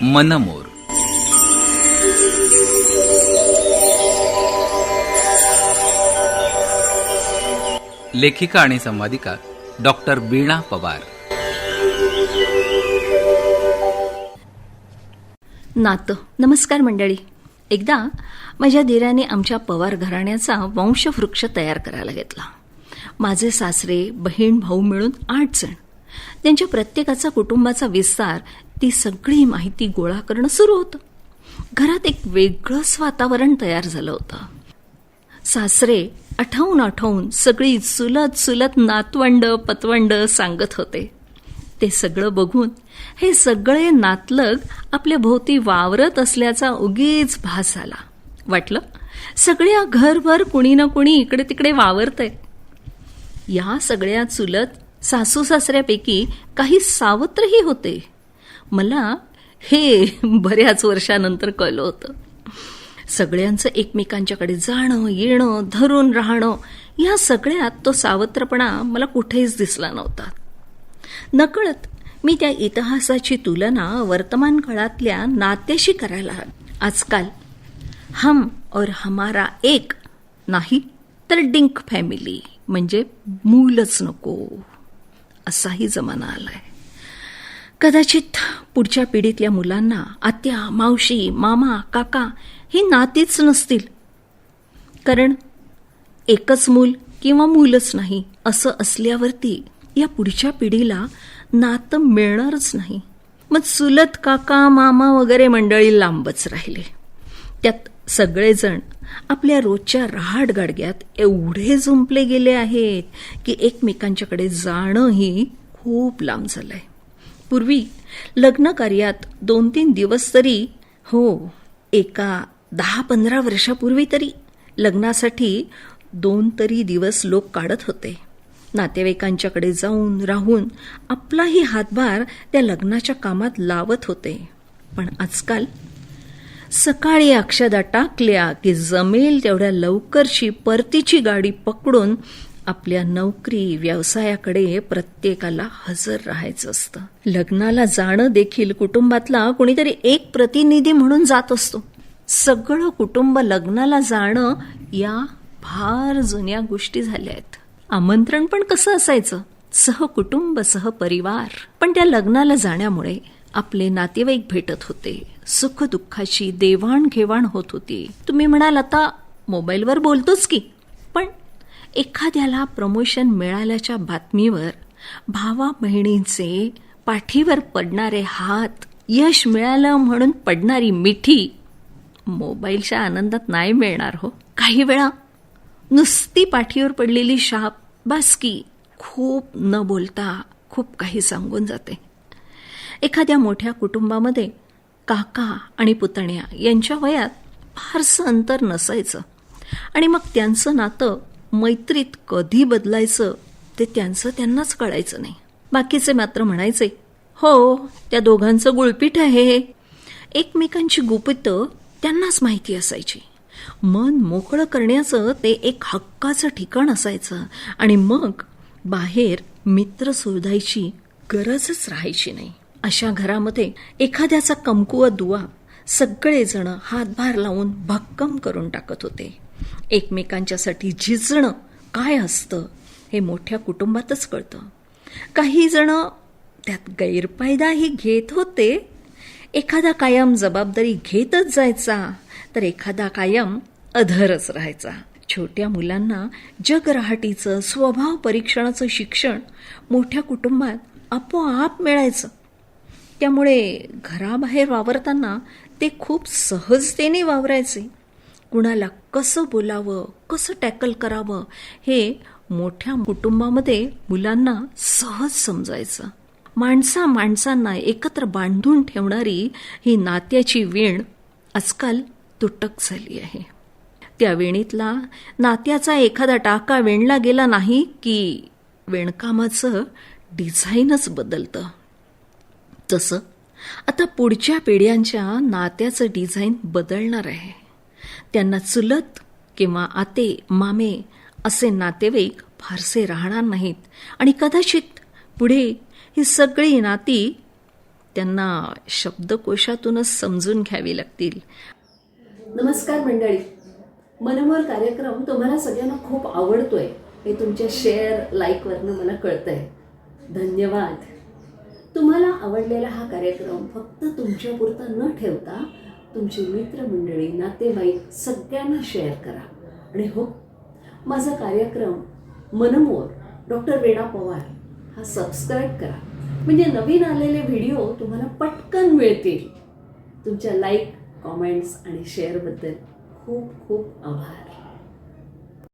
मनमोर. लेखिका आणि संवादिका डॉक्टर वीणा पवार. नातं. नमस्कार मंडळी. एकदा माझ्या दिराने आमच्या पवार घराण्याचा वंशवृक्ष तयार करायला घेतला. माझे सासरे, बहीण, भाऊ मिळून 8 जण. त्यांच्या प्रत्येकाचा कुटुंबाचा विस्तार, ती सगळी माहिती गोळा करणं सुरू होतं. घरात एक वेगळंच वातावरण तयार झालं होतं. सासरे आठवून सगळी चुलत नातवंड पतवंड सांगत होते. ते सगळं बघून हे सगळे नातलग आपल्या भोवती वावरत असल्याचा उगीच भास झाला. वाटलं सगळ्या घरभर कुणी ना कुणी इकडे तिकडे वावरतंय. या सगळ्या चुलत सासू सासऱ्यापैकी काही सावत्रही होते. मला हे बऱ्याच वर्षानंतर कळलं होतं. सगळ्यांचं एकमेकांच्याकडे जाणं येणं, धरून राहणं, या सगळ्यात तो सावत्रपणा मला कुठेच दिसला नव्हता. नकळत मी त्या इतिहासाची तुलना वर्तमान काळातल्या नात्याशी करायला हवी. आजकाल हम और हमारा एक नाही तर डिंक फॅमिली म्हणजे मूलच नको असाही जमाना आलाय. कदाचित पुढच्या पिढीतल्या मुलांना आत्या, मावशी, मामा, काका ही नातीच नसतील. कारण एकच मूल किंवा मूलच नाही असं असल्यावरती या पुढच्या पिढीला नातं मिळणारच नाही. मग चुलत काका, मामा वगैरे मंडळी लांबच राहिले. त्यात सगळेजण आपल्या रोजच्या रहाटगाडग्यात एवढे जुंपले गेले आहेत की एकमेकांच्याकडे जाणंही खूप लांब झालंय. पूर्वी लग्न कार्यात 2-3 दिवस तरी, एका 10-15 वर्षापूर्वी तरी लग्नासाठी 2 तरी दिवस लोक काढत होते. नातेवाईकांच्याकडे जाऊन राहून आपलाही हातभार त्या लग्नाच्या कामात लावत होते. पण आजकाल सकाळी अक्षदा टाकल्या की जमेल तेवढ्या लवकरची परतीची गाडी पकडून आपल्या नोकरी व्यवसायाकडे प्रत्येकाला हजर राहायचं असतं. लग्नाला जाणं देखील कुटुंबातला कोणीतरी एक प्रतिनिधी म्हणून जात असतो. सगळं कुटुंब लग्नाला जाणं या फार जुन्या गोष्टी झाल्या आहेत. आमंत्रण पण कसं असायचं? सहकुटुंब सहपरिवार. पण त्या लग्नाला जाण्यामुळे आपले नातेवाईक भेटत होते. सुखदुःखाची देवाणघेवाण होत होती. तुम्ही म्हणाल आता मोबाईलवर बोलतोच की, पण एखाद्याला प्रमोशन मिळाल्याच्या बातमीवर भावा बहिणींचे पाठीवर पडणारे हात, यश मिळालं म्हणून पडणारी मिठी मोबाईलच्या आनंदात नाही मिळणार हो. काही वेळा नुसती पाठीवर पडलेली शाप बासकी खूप न बोलता खूप काही सांगून जाते. एखाद्या मोठ्या कुटुंबामध्ये काका आणि पुतण्या यांच्या वयात फारसं अंतर नसायचं आणि मग त्यांचं नातं मैत्रीत कधी बदलायचं ते त्यांनाच कळायचं नाही. बाकीचे मात्र म्हणायचे, त्या दोघांचं गुळपीठ आहे. एकमेकांची गुपितं त्यांनाच माहिती असायची. मन मोकळं करण्याचं ते एक हक्काचं ठिकाण असायचं आणि मग बाहेर मित्र शोधायची गरजच राहायची नाही. अशा घरामध्ये एखाद्याचा कमकुवत दुवा सगळेजण हातभार लावून भक्कम करून टाकत होते. एकमेकांच्यासाठी झिजणं काय असतं हे मोठ्या कुटुंबातच कळतं. काही जण त्यात गैरफायदाही घेत होते. एखादा कायम जबाबदारी घेतच जायचा तर एखादा कायम अधरच राहायचा. छोट्या मुलांना जगरहाटीचं, स्वभाव परीक्षणाचं शिक्षण मोठ्या कुटुंबात आपोआप मिळायचं. त्यामुळे घराबाहेर वावरताना ते खूप सहजतेने वावरायचे. कुणाला कसं बोलावं, कसं टॅकल करावं हे मोठ्या कुटुंबामध्ये मुलांना सहज समजायचं. माणसांना एकत्र बांधून ठेवणारी ही नात्याची वीण आजकाल तुटक झाली आहे. त्या वेणीतला नात्याचा एखादा टाका वेणला गेला नाही की विणकामाचं डिझाईनच बदलतं. तसं आता पुढच्या पिढ्यांच्या नात्याचं डिझाईन बदलणार आहे. त्यांना चुलत किंवा आते, मामे असे नातेवाईक फारसे राहणार नाहीत आणि कदाचित पुढे ही सगळी नाती त्यांना शब्दकोशातूनच समजून घ्यावी लागतील. नमस्कार मंडळी, मनमोर कार्यक्रम तुम्हाला सगळ्यांना खूप आवडतोय हे तुमच्या शेअर लाईकवरनं मला कळतंय. धन्यवाद. तुम्हाला आवडलेला हा कार्यक्रम फक्त तुमच्यापुरता न ठेवता तुमची मित्रमंडळी, नातेवाईक सगळ्यांना शेअर करा. आणि हो, माझा कार्यक्रम मनमोर डॉक्टर वीणा पवार हा सबस्क्राईब करा, म्हणजे नवीन आलेले व्हिडिओ तुम्हाला पटकन मिळतील. तुमच्या लाईक, कॉमेंट्स आणि शेअरबद्दल खूप खूप आभार.